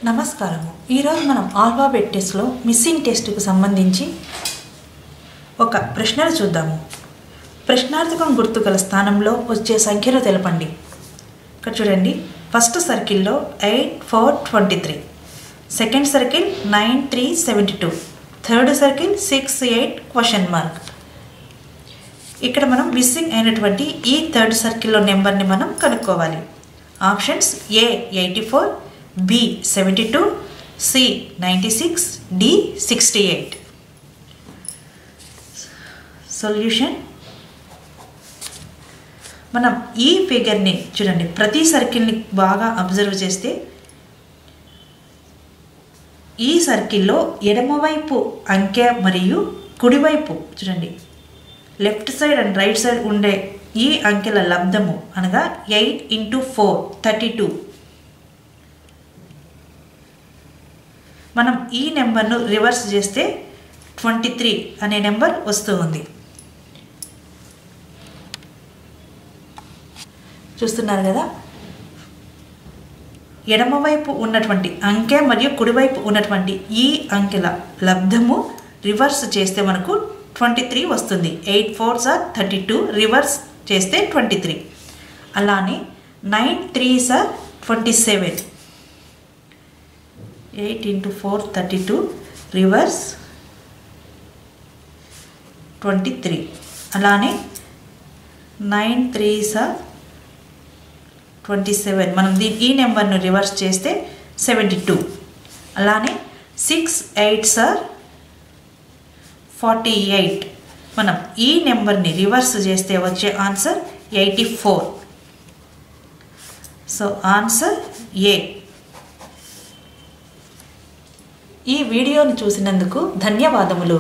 నమస్కారము. ఈరోజు మనం ఆల్ఫాబెట్ టెస్ట్లో మిస్సింగ్ టెస్ట్కు సంబంధించి ఒక ప్రశ్నను చూద్దాము. ప్రశ్నార్థకం గుర్తు గల స్థానంలో వచ్చే సంఖ్యను తెలపండి. ఇక్కడ చూడండి, ఫస్ట్ సర్కిల్లో 8, 4, 23, second circle 9, 3, 72, third circle 6, 8 question mark. ఇక్కడ మనం మిస్సింగ్ అయినటువంటి ఈ థర్డ్ సర్కిల్లో నెంబర్ని మనం కనుక్కోవాలి. ఆప్షన్స్: ఏ 84, B 72, C 96, D 68. సొల్యూషన్: మనం ఈ ఫిగర్ని చూడండి, ప్రతి సర్కిల్ని బాగా అబ్జర్వ్ చేస్తే ఈ సర్కిల్లో ఎడమవైపు అంకె మరియు కుడివైపు చూడండి, left side and right side ఉండే ఈ అంకెల లబ్ధము అనగా 8 × 4 32. మనం ఈ నెంబర్ను రివర్స్ చేస్తే 23 అనే నెంబర్ వస్తూ ఉంది. చూస్తున్నారు కదా, ఎడమవైపు ఉన్నటువంటి అంకె మరియు కుడివైపు ఉన్నటువంటి ఈ అంకెల లబ్ధము రివర్స్ చేస్తే మనకు 23 వస్తుంది. 8 4s are 32, రివర్స్ చేస్తే 23. అలానే 9 3s are 27. 8 × 4 32, రివర్స్ 23. అలానే 9 3s are 27, మనం ఈ నెంబర్ను రివర్స్ చేస్తే 72. అలానే 6 8s are 48, మనం ఈ నెంబర్ని రివర్స్ చేస్తే వచ్చే ఆన్సర్ 84. సో ఆన్సర్ ఏ. ఈ వీడియోను చూసినందుకు ధన్యవాదములు.